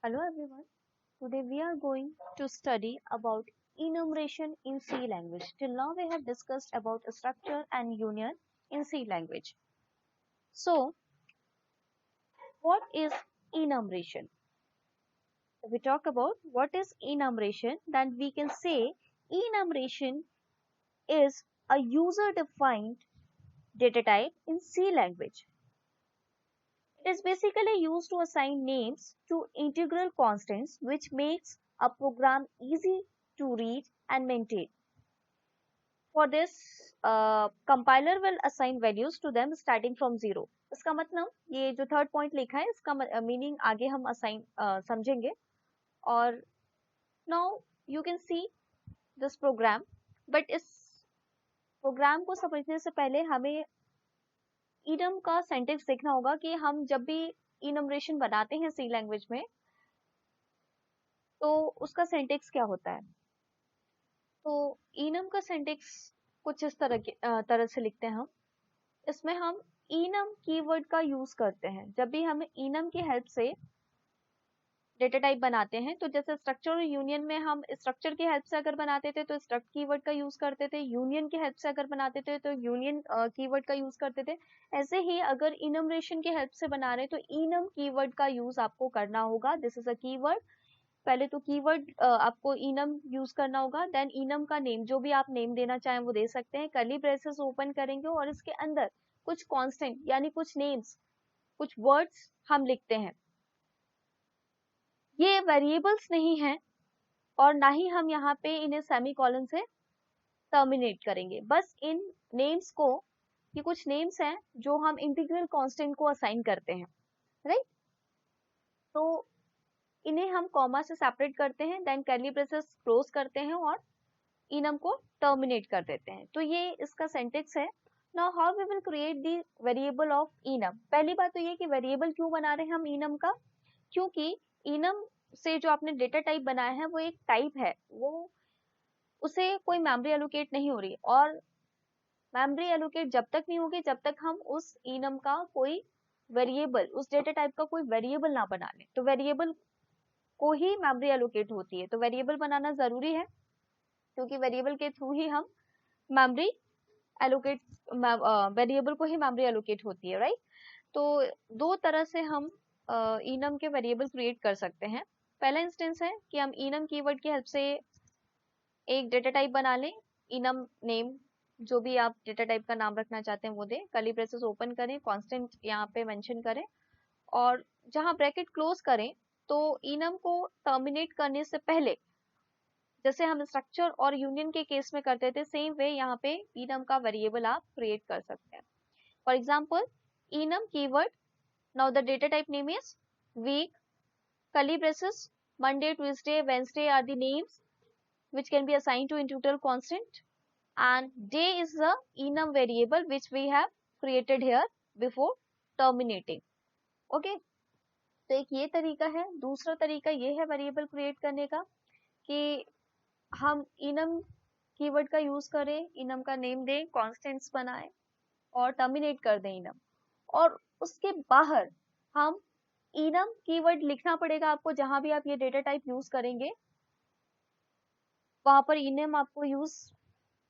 Hello everyone. Today we are going to study about enumeration in C language. Till now we have discussed about structure and union in C language. So, what is enumeration? If we talk about what is enumeration, then we can say enumeration is a user-defined data type in C language. It is basically used to assign names to integral constants, which makes a program easy to read and maintain. For this, compiler will assign values to them starting from 0. इसका मतलब ये जो third point लिखा है इसका meaning आगे हम assign समझेंगे. और now you can see this program, but इस प्रोग्राम को समझने से पहले हमें इनम का सेंटेक्स देखना होगा कि हम जब भी इनमरेशन बनाते हैं सी लैंग्वेज में तो उसका सेंटेक्स क्या होता है. तो इनम का सेंटेक्स कुछ इस तरह से लिखते हैं हम. इसमें हम इनम कीवर्ड का यूज करते हैं जब भी हम इनम की हेल्प से डेटा टाइप बनाते हैं. तो जैसे स्ट्रक्चर और यूनियन में हम स्ट्रक्चर की हेल्प से अगर बनाते थे तो स्ट्रक्ट कीवर्ड का यूज करते थे. यूनियन की हेल्प से अगर बनाते थे तो यूनियन कीवर्ड का यूज करते थे. ऐसे ही अगर इनमरेशन की हेल्प से बना रहे तो इनम कीवर्ड का यूज आपको करना होगा. This is a keyword. पहले तो कीवर्ड आपको इनम यूज करना होगा. देन इनम का नेम, जो भी आप नेम देना चाहें वो दे सकते हैं. कर्ली ब्रेसेस ओपन करेंगे और इसके अंदर कुछ कांस्टेंट यानी कुछ नेम्स, कुछ वर्ड्स हम लिखते हैं. ये वेरिएबल्स नहीं है और ना ही हम यहाँ पे इन्हें सेमीकोलन से टर्मिनेट करेंगे. बस इन नेम्स को, ये कुछ नेम्स हैं जो हम इंटीग्रल कांस्टेंट को असाइन करते हैं, राइट. तो इन्हें हम कॉमा से सेपरेट करते हैं, देन कर्ली ब्रेसेस क्लोज करते हैं और इनम को टर्मिनेट कर देते हैं. तो ये इसका सेंटेक्स है. Now how we will create the variable of enum. पहली बात तो ये कि वेरिएबल क्यों बना रहे हैं हम इनम का, क्योंकि इनम से जो आपने डेटा टाइप बनाया है वो एक टाइप है, वो उसे कोई मेमोरी एलोकेट नहीं हो रही. और मेमोरी एलोकेट जब तक नहीं होगी जब तक हम उस इनम का कोई वेरिएबल, उस डेटा टाइप का कोई वेरिएबल ना बना लें. तो वेरिएबल को ही मेमोरी एलोकेट होती है. तो वेरिएबल बनाना जरूरी है क्योंकि वेरिएबल के थ्रू ही हम मेमोरी एलोकेट, वेरिएबल को ही मेमोरी एलोकेट होती है, राइट. तो दो तरह से हम इनम के वेरिएबल क्रिएट कर सकते हैं. पहला इंस्टेंस है कि हम इनम कीवर्ड की हेल्प से एक डेटा टाइप बना लें. इनम नेम, जो भी आप डेटा टाइप का नाम रखना चाहते हैं वो दें. कर्ली ब्रेसेस ओपन करें, कांस्टेंट यहाँ पे मेंशन करें और जहां ब्रैकेट क्लोज करें तो इनम को टर्मिनेट करने से पहले जैसे हम स्ट्रक्चर और यूनियन के केस में करते थे सेम वे यहाँ पे इनम का वेरिएबल आप क्रिएट कर सकते हैं. For example enum keyword, now the data type name is weak, curly braces, Monday, Tuesday, Wednesday are the names which can be assigned to integral constant, and day is the enum variable which we have created here before terminating. Okay, तो एक ये तरीका है. दूसरा तरीका ये है variable create करने का कि हम इनम कीवर्ड का यूज करें, इनम का नेम दें, कॉन्स्टेंट्स बनाएं और टर्मिनेट कर दें इनम. और उसके बाहर हम इनम कीवर्ड लिखना पड़ेगा आपको. जहां भी आप ये डेटा टाइप यूज करेंगे वहां पर इनम आपको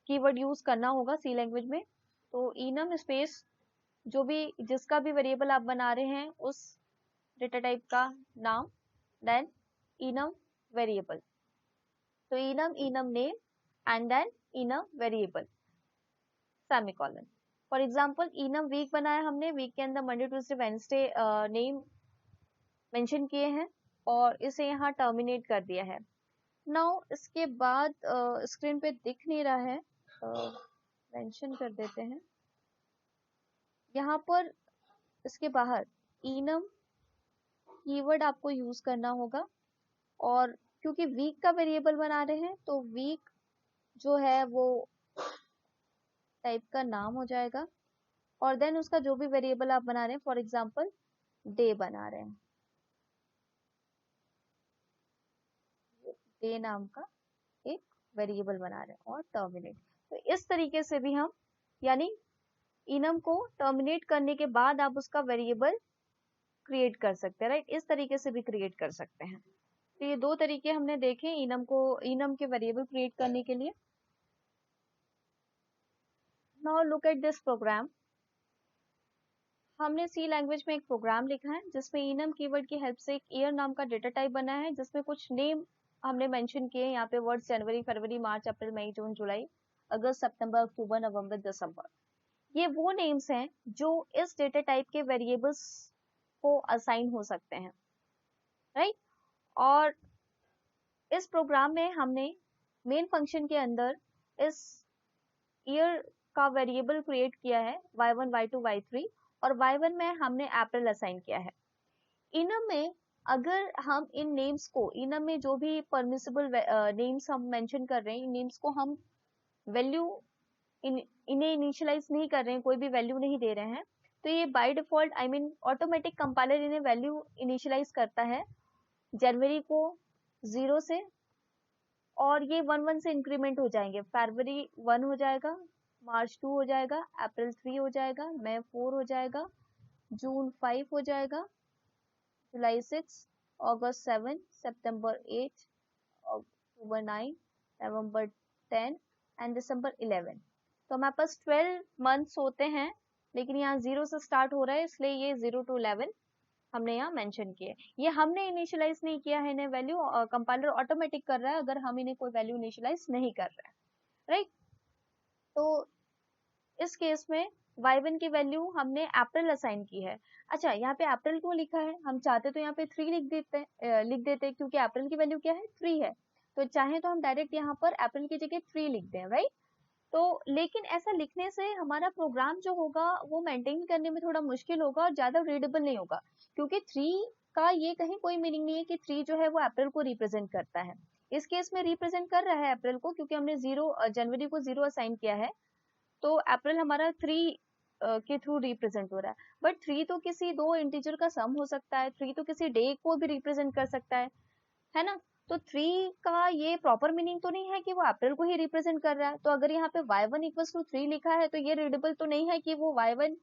कीवर्ड यूज करना होगा सी लैंग्वेज में. तो इनम स्पेस जो भी, जिसका भी वेरिएबल आप बना रहे हैं उस डेटा टाइप का नाम, देन इनम वेरिएबल. तो enum name and then enum variable semicolon. For example enum week बनाया हमने, वीक के अंदर Monday Tuesday Wednesday name mention किए हैं और इसे यहाँ टर्मिनेट कर दिया है. नाउ इसके बाद स्क्रीन पे दिख नहीं रहा है, मेंशन कर देते हैं. यहाँ पर इसके बाहर इनम कीवर्ड आपको यूज करना होगा. और क्योंकि वीक का वेरिएबल बना रहे हैं तो वीक जो है वो टाइप का नाम हो जाएगा और देन उसका जो भी वेरिएबल आप बना रहे हैं, फॉर एग्जांपल डे बना रहे हैं, डे नाम का एक वेरिएबल बना रहे हैं और टर्मिनेट. तो इस तरीके से भी हम, यानी इनम को टर्मिनेट करने के बाद आप उसका वेरिएबल क्रिएट कर सकते हैं, राइट, इस तरीके से भी क्रिएट कर सकते हैं। तो ये दो तरीके हमने देखे इनम के वेरिएबल क्रिएट करने के लिए। Now look at this program. हमने सी लैंग्वेज में एक प्रोग्राम लिखा है जिसमें इनम कीवर्ड की हेल्प से एक ईयर नाम का डेटा टाइप बना है, जिसमें कुछ नेम हमने मेंशन किए। यहाँ पे वर्ड्स जनवरी, फरवरी, मार्च, अप्रैल, मई, जून, जुलाई, अगस्त, सितंबर, अक्टूबर, नवंबर, दिसंबर। ये वो नेम्स हैं जो इस डेटा टाइप के वेरिएबल्स को असाइन हो सकते हैं, राइट। और इस प्रोग्राम में हमने मेन फंक्शन के अंदर इस ईयर का वेरिएबल क्रिएट किया है y1, y2, y3, और y1 में हमने अप्रैल असाइन किया है। इनम में अगर हम इन नेम्स को, इनम में जो भी परमिसिबल नेम्स हम मेंशन कर रहे हैं, इन नेम्स को हम वैल्यू इन्हें इनिशियलाइज नहीं कर रहे हैं, कोई भी वैल्यू नहीं दे रहे हैं, तो ये बाय डिफॉल्ट ऑटोमेटिक कंपाइलर इन्हें वैल्यू इनिशियलाइज करता है जनवरी को 0 से, और ये 1 से इंक्रीमेंट हो जाएंगे। फरवरी 1 हो जाएगा, मार्च 2 हो जाएगा, अप्रैल 3 हो जाएगा, मई 4 हो जाएगा, जून 5 हो जाएगा, जुलाई 6, अगस्त 7, सितंबर 8, अक्टूबर 9, नवंबर 10 एंड दिसंबर 11। तो हमारे पास 12 मंथ्स होते हैं, लेकिन यहाँ 0 से स्टार्ट हो रहा है, इसलिए ये 0 to 11 हमने यहाँ मेंशन किया है। ये हमने इनिशियलाइज नहीं किया है इन्हें वैल्यू, कंपाइलर ऑटोमेटिक कर रहा है अगर हम इन्हें कोई वैल्यू इनिशियलाइज नहीं कर रहे हैं, राइट। तो इस केस में y1 की वैल्यू हमने अप्रैल असाइन की है। अच्छा, यहाँ पे अप्रैल क्यों लिखा है? हम चाहते तो यहाँ पे 3 लिख देते क्योंकि अप्रैल की वैल्यू क्या है, 3 है। तो चाहे तो हम डायरेक्ट यहाँ पर अप्रैल की जगह 3 लिख दें, राइट। तो लेकिन ऐसा लिखने से हमारा प्रोग्राम जो होगा वो मेंटेन करने में थोड़ा मुश्किल होगा और ज्यादा रीडेबल नहीं होगा, क्योंकि 3 का ये कहीं कोई मीनिंग नहीं है कि 3 जो है वो अप्रैल को रिप्रेजेंट करता है। इस केस में रिप्रेजेंट कर रहा है अप्रैल को, क्योंकि हमने जनवरी को 0 असाइन किया है, तो अप्रैल हमारा 3 के थ्रू रिप्रेजेंट हो रहा है। बट 3 तो किसी दो इंटीजर का सम हो सकता है, 3 तो किसी डे को भी रिप्रेजेंट कर सकता है ना। तो 3 का ये प्रॉपर मीनिंग तो नहीं है कि वो अप्रैल को ही रिप्रेजेंट कर रहा है। तो अगर यहाँ पे y1 इक्वल्स टू 3 लिखा है तो ये रीडेबल तो नहीं है कि वो y1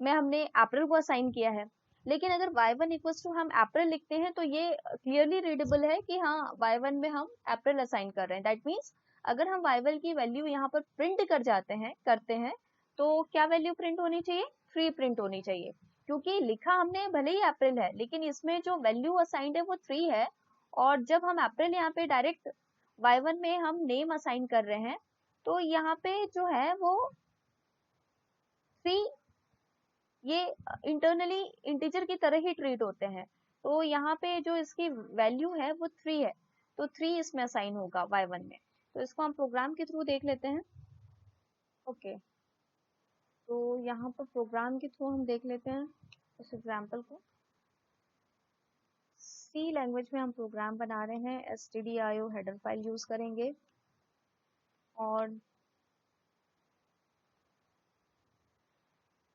में हमने अप्रैल को असाइन किया है। लेकिन अगर y1 इक्वल्स टू हम अप्रैल लिखते हैं तो ये क्लियरली रीडेबल है कि हाँ y1 में हम अप्रैल असाइन कर रहे हैं। दैट मीन्स अगर हम y1 की वैल्यू यहाँ पर प्रिंट करते हैं तो क्या वैल्यू प्रिंट होनी चाहिए, 3 प्रिंट होनी चाहिए, क्योंकि लिखा हमने भले ही अप्रैल है लेकिन इसमें जो वैल्यू असाइंड है वो 3 है। और जब हम अप्रैल यहाँ पे डायरेक्ट y1 में हम नेम असाइन कर रहे हैं तो यहाँ पे जो है वो 3 ये इंटरनली इंटीजर की तरह ही ट्रीट होते हैं। तो यहाँ पे जो इसकी वैल्यू है वो 3 है, तो 3 इसमें असाइन होगा y1 में। तो इसको हम प्रोग्राम के थ्रू देख लेते हैं। ओके, तो यहाँ पर प्रोग्राम के थ्रू हम देख लेते हैं उस एग्जाम्पल को। सी लैंग्वेज में हम प्रोग्राम बना रहे हैं, stdio हेडर फाइल यूज करेंगे और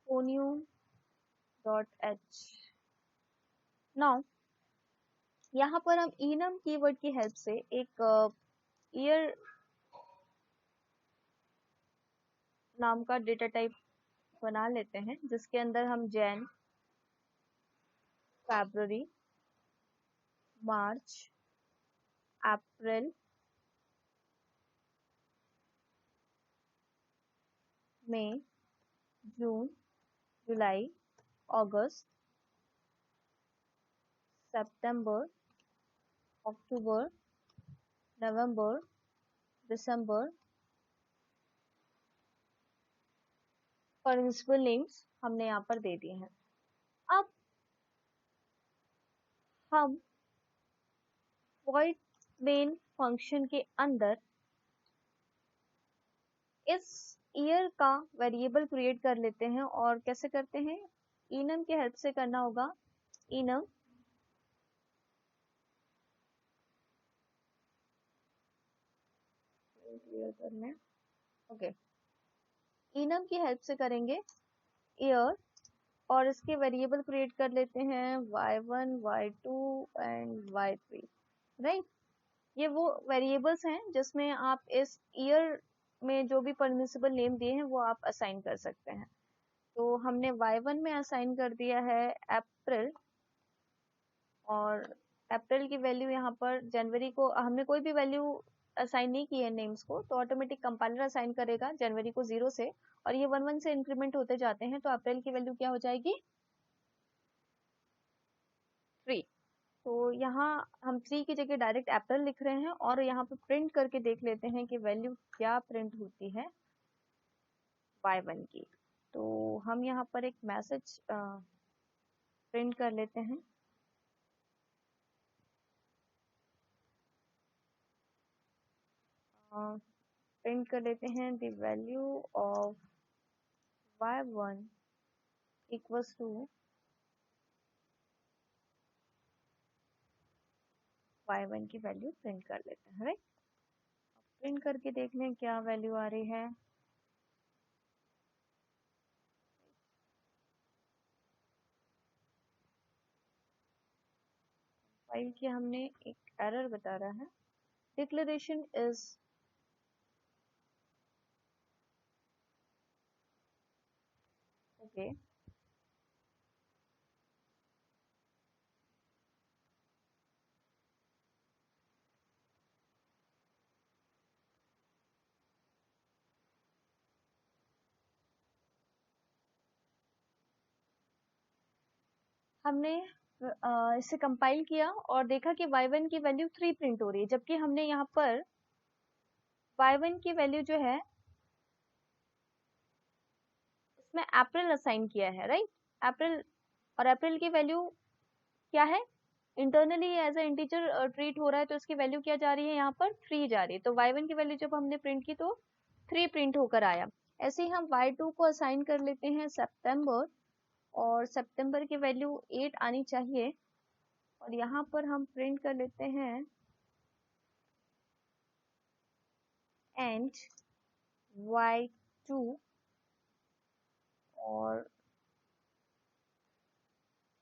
phoneo.h। नाउ यहाँ पर हम enum कीवर्ड की हेल्प से एक ईयर नाम का डेटा टाइप बना लेते हैं, जिसके अंदर हम जैन, फरवरी, मार्च, अप्रैल, मई, जून, जुलाई, अगस्त, सितंबर, अक्टूबर, नवंबर, दिसंबर परमिसिबल नेम्स हमने यहाँ पर दे दिए हैं। अब हम void main फंक्शन के अंदर इस ईयर का वेरिएबल क्रिएट कर लेते हैं। और कैसे करते हैं, enum के हेल्प से करना होगा। enum क्लियर करना है, ओके। enum की हेल्प से करेंगे ईयर और इसके वेरिएबल क्रिएट कर लेते हैं y1, y2 and y3, right. ये वो वेरिएबल्स हैं जिसमें आप इस ईयर में जो भी परमिसिबल नेम दिए हैं वो आप असाइन कर सकते हैं। तो हमने y1 में असाइन कर दिया है अप्रैल, और अप्रैल की वैल्यू यहाँ पर जनवरी को हमने कोई भी वैल्यू असाइन नहीं की है नेम्स को, तो ऑटोमेटिक कंपाइलर असाइन करेगा जनवरी को 0 से, और ये 1 1 से इंक्रीमेंट होते जाते हैं, तो अप्रैल की वैल्यू क्या हो जाएगी 3। तो यहाँ हम 3 की जगह डायरेक्ट अप्रैल लिख रहे हैं, और यहाँ पे प्रिंट करके देख लेते हैं कि वैल्यू क्या प्रिंट होती है y1 की। तो हम यहाँ पर एक मैसेज प्रिंट कर लेते हैं। प्रिंट कर लेते हैं the value of y1 equals to y1 की वैल्यू प्रिंट कर लेते हैं, राइट। प्रिंट करके देख लें क्या वैल्यू आ रही है। फाइल की हमने एक एरर बता रहा है, डिक्लेरेशन इज ओके। हमने इसे कंपाइल किया और देखा कि y1 की वैल्यू 3 प्रिंट हो रही है, जबकि हमने यहाँ पर y1 की वैल्यू जो है इसमें अप्रैल असाइन किया है, राइट। अप्रैल, और अप्रैल की वैल्यू क्या है, internally as a integer treat हो रहा है, तो इसकी वैल्यू क्या जा रही है यहाँ पर 3 जा रही है। तो y1 की वैल्यू जब हमने प्रिंट की तो 3 प्रिंट होकर आया। ऐसे ही हम y2 को असाइन कर लेते हैं सितंबर, और सितंबर की वैल्यू 8 आनी चाहिए, और यहाँ पर हम प्रिंट कर लेते हैं एंड y2, और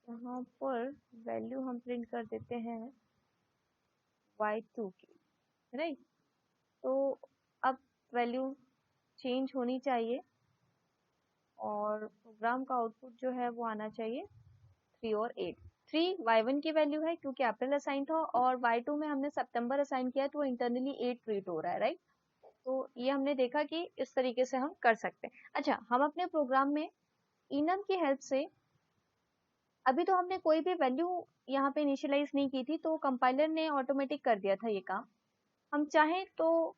यहाँ पर वैल्यू हम प्रिंट कर देते हैं y2 की, राइट। तो अब वैल्यू चेंज होनी चाहिए, और प्रोग्राम का आउटपुट जो है वो आना चाहिए 3 और 8। 3 y1 की वैल्यू है क्योंकि अप्रैल असाइन था, और y2 में हमने सितंबर असाइन किया, तो इंटरनली 8 ट्रीट हो रहा है, राइट। तो ये हमने देखा कि इस तरीके से हम कर सकते हैं। अच्छा, हम अपने प्रोग्राम में इनम की हेल्प से, अभी तो हमने कोई भी वैल्यू यहाँ पे इनिशियलाइज नहीं की थी, तो कंपाइलर ने ऑटोमेटिक कर दिया था ये काम। हम चाहें तो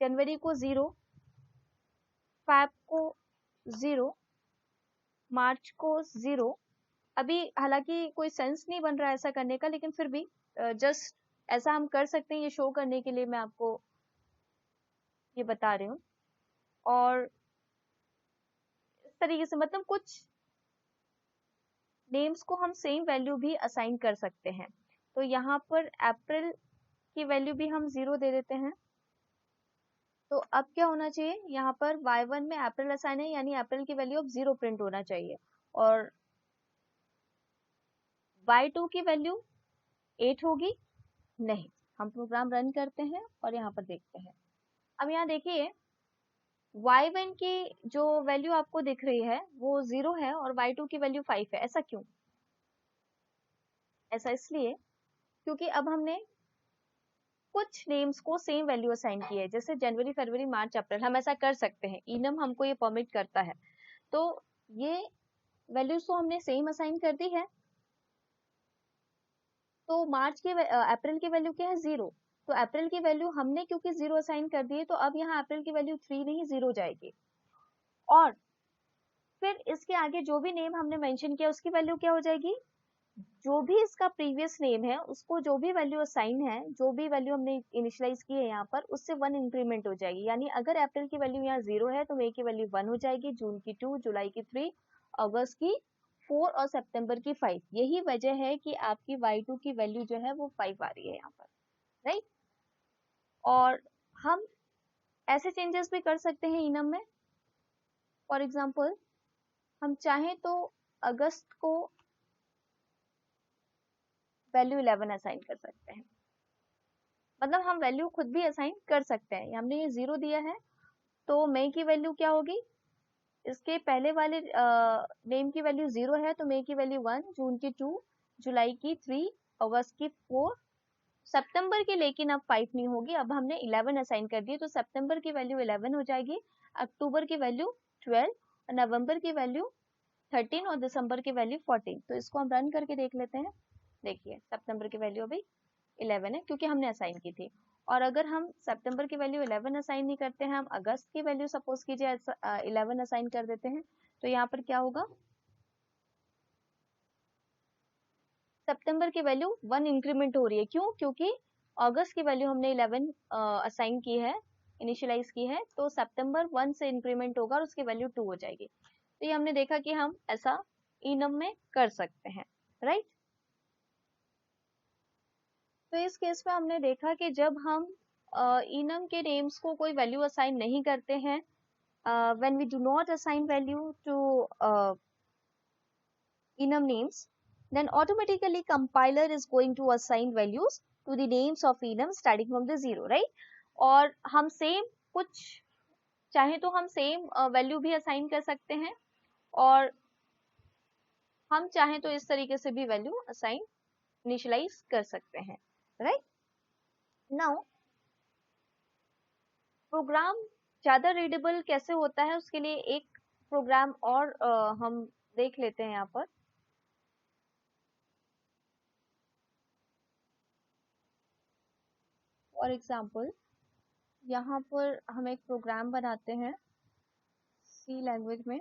जनवरी को 0, फैब को 0, मार्च को 0, अभी हालांकि कोई सेंस नहीं बन रहा है ऐसा करने का, लेकिन फिर भी जस्ट ऐसा हम कर सकते हैं, ये शो करने के लिए मैं आपको ये बता रही हूँ। और इस तरीके से मतलब कुछ नेम्स को हम सेम वैल्यू भी असाइन कर सकते हैं। तो यहाँ पर अप्रैल की वैल्यू भी हम 0 दे देते हैं। तो अब क्या होना चाहिए, यहाँ पर y1 में अप्रैल असाइन है, यानी अप्रैल की वैल्यू अब 0 प्रिंट होना चाहिए, और y2 की वैल्यू 8 होगी। नहीं, हम प्रोग्राम रन करते हैं और यहाँ पर देखते हैं। अब यहाँ देखिए y1 की जो वैल्यू आपको दिख रही है वो 0 है, और y2 की वैल्यू 5 है। ऐसा क्यों? ऐसा इसलिए क्योंकि अब हमने कुछ नेम्स को सेम वैल्यू असाइन की है, जैसे जनवरी, फरवरी, मार्च, अप्रैल। हम ऐसा कर सकते हैं, इनम हमको ये परमिट करता है। तो ये वैल्यूज तो हमने सेम असाइन कर दी है। तो मार्च की अप्रैल की वैल्यू क्या है 0, तो अप्रैल की वैल्यू हमने क्योंकि 0 असाइन कर दी है, तो अब यहाँ अप्रैल की वैल्यू 3 नहीं 0 जाएगी। और फिर इसके आगे जो भी नेम हमने मेंशन किया उसकी वैल्यू क्या हो जाएगी, जो भी इसका प्रीवियस नेम है उसको जो भी वैल्यू असाइन है, जो भी वैल्यू हमने इनिशियलाइज की है यहाँ पर, उससे 1 इंक्रीमेंट हो जाएगी। यानी अगर अप्रैल की वैल्यू यहाँ 0 है तो मई की वैल्यू 1 हो जाएगी, जून की 2, जुलाई की 3, अगस्त की 4 और सितंबर की 5। यही वजह है कि आपकी y2 की वैल्यू जो है वो 5 आ रही है यहाँ पर, राइट। और हम ऐसे चेंजेस भी कर सकते हैं इनम में। फॉर एग्जाम्पल हम चाहें तो अगस्त को वैल्यू 11 असाइन कर सकते हैं, मतलब हम वैल्यू खुद भी असाइन कर सकते हैं। हमने ये 0 दिया है, तो मई की वैल्यू क्या होगी इसके पहले वाले नेम की वैल्यू 0 है तो मई की वैल्यू 1, जून की 2, जुलाई की 3, अगस्त की 4, सितंबर की लेकिन अब 5 नहीं होगी, अब हमने 11 असाइन कर दिए तो सितंबर की वैल्यू 11 हो जाएगी, अक्टूबर की वैल्यू 12, नवंबर की वैल्यू 13 और दिसंबर की वैल्यू 14। तो इसको हम रन करके देख लेते हैं। देखिए सितंबर की वैल्यू अभी 11 है क्योंकि हमने असाइन की थी। और अगर हम सितंबर की वैल्यू 11 असाइन नहीं करते हैं, हम अगस्त की वैल्यू सपोज कीजिए 11 असाइन कर देते हैं, तो यहाँ पर क्या होगा, सितंबर की वैल्यू 1 इंक्रीमेंट हो रही है। क्यों? क्योंकि अगस्त की वैल्यू हमने 11 असाइन की है, इनिशियलाइज की है, तो सितंबर 1 से इंक्रीमेंट होगा और उसकी वैल्यू 2 हो जाएगी। तो ये हमने देखा कि हम ऐसा इनम में कर सकते हैं, राइट। तो इस केस में हमने देखा कि जब हम इनम के नेम्स को कोई वैल्यू असाइन नहीं करते हैं, when we do not assign value to enum names, then automatically compiler is going to assign values to the names of enum starting from the 0, right? और हम सेम कुछ चाहे तो हम सेम वैल्यू भी असाइन कर सकते हैं और हम चाहें तो इस तरीके से भी वैल्यू असाइन इनिशियलाइज कर सकते हैं, राइट। नाउ प्रोग्राम ज्यादा रीडेबल कैसे होता है उसके लिए एक प्रोग्राम और हम देख लेते हैं यहाँ पर। फॉर एग्जाम्पल यहाँ पर हम एक प्रोग्राम बनाते हैं सी लैंग्वेज में।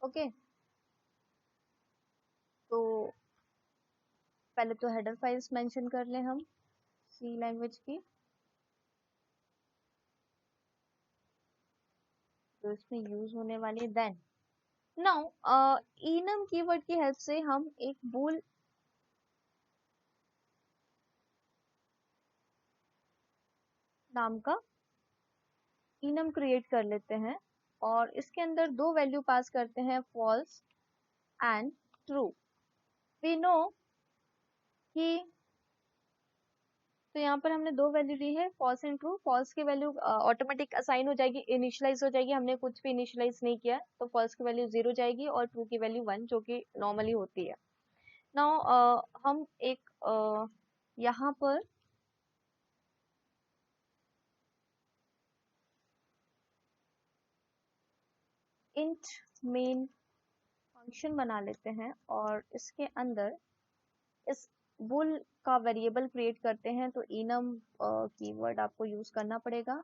ओके तो पहले तो हेडर फाइल्स मेंशन कर लें हम सी लैंग्वेज की, तो इसमें यूज होने वाली। देन नाउ enum कीवर्ड की हेल्प से हम एक बूल नाम का enum क्रिएट कर लेते हैं और इसके अंदर दो वैल्यू पास करते हैं, false and true. We know कि तो यहाँ पर हमने दो वैल्यू ली है, फॉल्स एंड ट्रू। फॉल्स की वैल्यू ऑटोमेटिक असाइन हो जाएगी, इनिशियलाइज हो जाएगी, हमने कुछ भी इनिशियलाइज नहीं किया, तो फॉल्स की वैल्यू 0 जाएगी और ट्रू की वैल्यू 1 जो कि नॉर्मली होती है। नाउ हम एक यहाँ पर इंट मेन फंक्शन बना लेते हैं और इसके अंदर इस बुल का वेरिएबल क्रिएट करते हैं। तो इनम कीवर्ड आपको यूज करना पड़ेगा,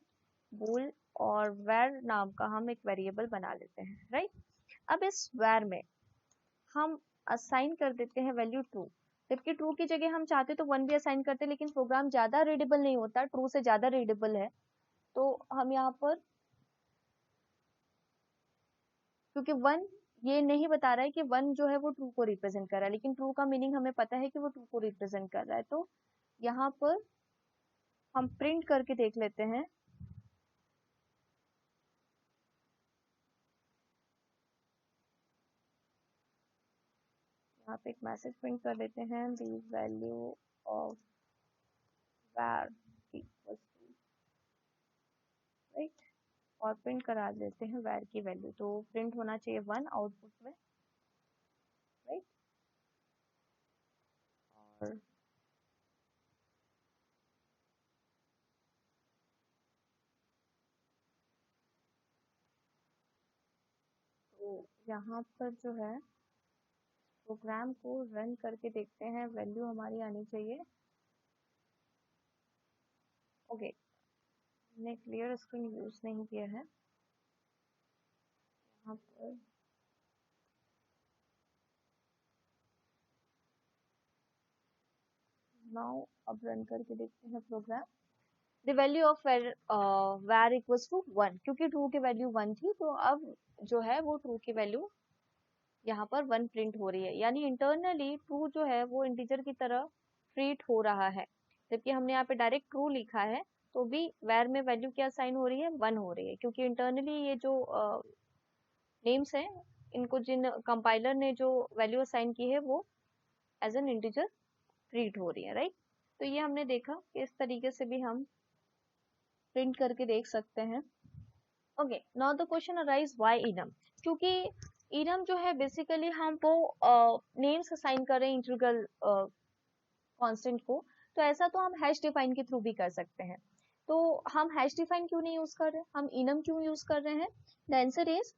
बुल और वेर नाम का हम एक वेरिएबल बना लेते हैं, राइट। अब इस वेर में हम असाइन कर देते हैं वैल्यू ट्रू, जबकि ट्रू की जगह हम चाहते तो 1 भी असाइन करते, लेकिन प्रोग्राम ज्यादा रीडेबल नहीं होता, ट्रू से ज्यादा रीडेबल है। तो हम यहाँ पर क्योंकि 1 ये नहीं बता रहा है कि 1 जो है वो ट्रू को रिप्रेजेंट कर रहा है, लेकिन ट्रू का मीनिंग हमें पता है कि वो ट्रू को रिप्रेजेंट कर रहा है। तो यहाँ पर हम प्रिंट करके देख लेते हैं। यहाँ पे एक मैसेज प्रिंट कर देते हैं, the value of var equals to, right, और प्रिंट करा देते हैं var की वैल्यू। तो प्रिंट होना चाहिए 1 आउटपुट में, राइट। और तो यहाँ पर जो है प्रोग्राम को रन करके देखते हैं, वैल्यू हमारी आनी चाहिए। ओके हमने क्लियर स्क्रीन यूज नहीं किया है यहाँ पर। नाउ अब रन करके देखते हैं program. The value of var equals to 1, क्योंकि ट्रू की वैल्यू 1 थी, तो अब जो है वो ट्रू की वैल्यू यहाँ पर 1 प्रिंट हो रही है, यानी इंटरनली ट्रू जो है वो इंटीजर की तरह ट्रीट हो रहा है। जबकि हमने यहाँ पे डायरेक्ट ट्रू लिखा है तो भी वैर में वैल्यू क्या साइन हो रही है, 1 हो रही है, क्योंकि इंटरनली ये जो नेम्स हैं इनको जिन कंपाइलर ने जो वैल्यू असाइन की है वो एज एन इंटीजर ट्रीट हो रही है, राइट। तो ये हमने देखा कि इस तरीके से भी हम प्रिंट करके देख सकते हैं। Okay, now the question arise why enum, क्योंकि इनम जो है बेसिकली हम वो नेम्स असाइन कर रहे हैं इंटीग्रल कांस्टेंट को, तो ऐसा तो हम हैश डिफाइन के थ्रू भी कर सकते हैं। तो हम हैश डिफाइन क्यों नहीं यूज कर रहे, हम इनम क्यों यूज कर रहे हैं? The answer is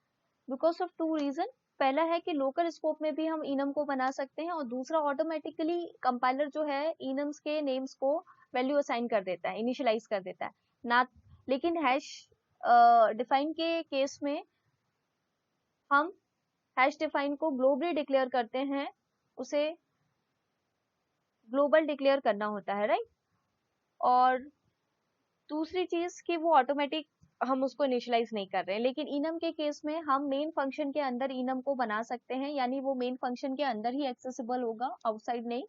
because of two reason. पहला है कि लोकल स्कोप में भी हम इनम को बना सकते हैं, और दूसरा ऑटोमेटिकली कंपाइलर जो है इनम्स के नेम्स को वैल्यू असाइन कर देता है, इनिशियलाइज कर देता है ना। लेकिन हैश डिफाइन के केस में हम हैश डिफाइन को ग्लोबली डिक्लेयर करते हैं, उसे ग्लोबल डिक्लेयर करना होता है, राइट। और दूसरी चीज कि वो ऑटोमेटिक हम उसको इनिशियलाइज नहीं कर रहे हैं। लेकिन इनम के केस में हम मेन फंक्शन के अंदर इनम को बना सकते हैं, यानी वो मेन फंक्शन के अंदर ही एक्सेसिबल होगा, आउटसाइड नहीं।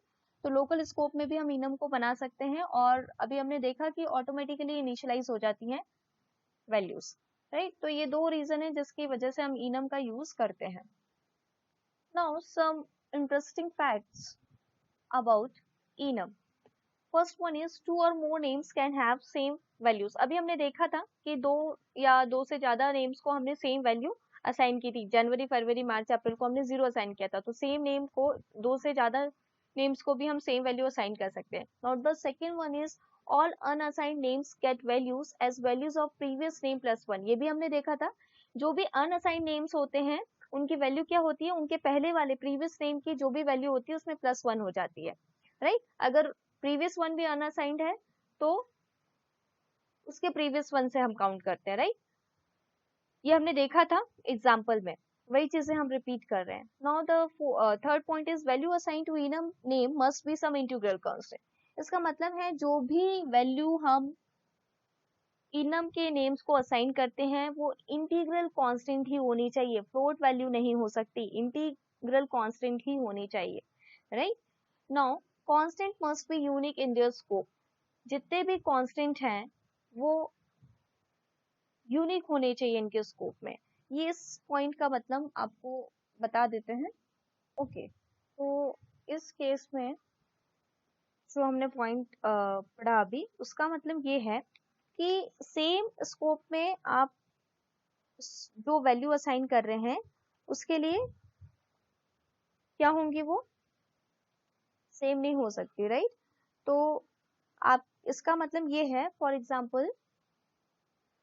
तो लोकल स्कोप में भी हम इनम को बना सकते हैं, और अभी हमने देखा कि ऑटोमेटिकली इनिशियलाइज हो जाती हैं वैल्यूज, राइट। तो ये दो रीजन है जिसकी वजह से हम इनम का यूज करते हैं। Now some interesting facts about enum. First one is two or more names can have same values. अभी हमने देखा था कि दो या दो से ज्यादा नेम्स को हमने सेम वैल्यू असाइन की थी। जनवरी, फरवरी, मार्च, अप्रैल को हमने 0 असाइन किया था, तो सेम नेम को दो से ज्यादा नेम्स को भी हम सेम वैल्यू असाइन कर सकते हैं। Now the second one is all unassigned names get values as values of previous name plus one. ये भी हमने देखा था, जो भी अनअसाइंड नेम्स होते हैं उनकी वैल्यू क्या होती है, उनके पहले वाले प्रीवियस नेम की जो भी वैल्यू होती है उसमें प्लस वन हो जाती है, राइट। अगर प्रीवियस वन भी अनअसाइंड है तो उसके प्रीवियस वन से हम काउंट करते हैं, राइट। ये हमने देखा था एग्जाम्पल में, वही चीजें हम रिपीट कर रहे हैं। Now the third point is value assign to enum name must be some integral constant. इसका मतलब है जो भी वैल्यू हम इनम के नेम्स को असाइन करते हैं वो इंटीग्रल कांस्टेंट ही होनी चाहिए, फ्लोट वैल्यू नहीं हो सकती, इंटीग्रल कांस्टेंट ही होनी चाहिए, right. Now constant must be unique in their scope. जितने भी कांस्टेंट हैं वो यूनिक होने चाहिए इनके स्कोप में। ये इस पॉइंट का मतलब आपको बता देते हैं। ओके, तो इस केस में जो हमने पॉइंट पढ़ा अभी, उसका मतलब ये है कि सेम स्कोप में आप जो वैल्यू असाइन कर रहे हैं उसके लिए क्या होंगी, वो सेम नहीं हो सकती, राइट। तो आप, इसका मतलब ये है, फॉर एग्जाम्पल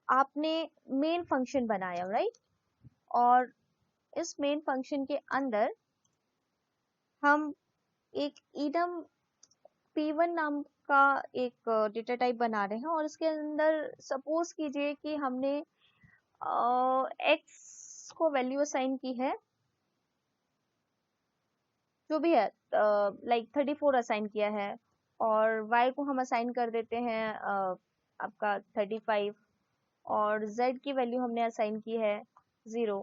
आपने मेन फंक्शन बनाया, राइट, और इस मेन फंक्शन के अंदर हम एक इनम p1 नाम का एक डेटा टाइप बना रहे हैं, और इसके अंदर सपोज कीजिए कि हमने x को वैल्यू असाइन की है, जो भी है, लाइक 34 असाइन किया है, और y को हम असाइन कर देते हैं आपका 35, और z की वैल्यू हमने असाइन की है 0,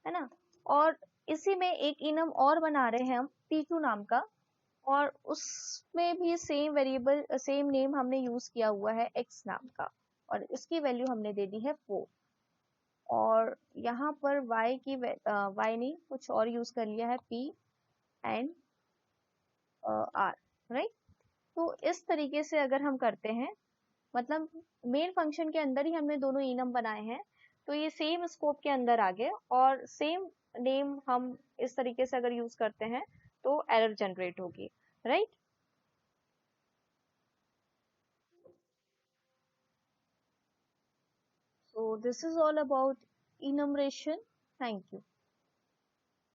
है ना। और इसी में एक इनम और बना रहे हैं हम p2 नाम का, और उसमें भी सेम वेरिएबल, सेम नेम हमने यूज किया हुआ है x नाम का, और इसकी वैल्यू हमने दे दी है 4। और यहाँ पर y की y नहीं, कुछ और यूज कर लिया है, p एंड r, राइट। तो इस तरीके से अगर हम करते हैं, मतलब मेन फंक्शन के अंदर ही हमने दोनों इनम बनाए हैं, तो ये सेम स्कोप के अंदर आ गए, और सेम नेम हम इस तरीके से अगर यूज करते हैं तो एरर जनरेट होगी, right. So this is all about enumeration. Thank you.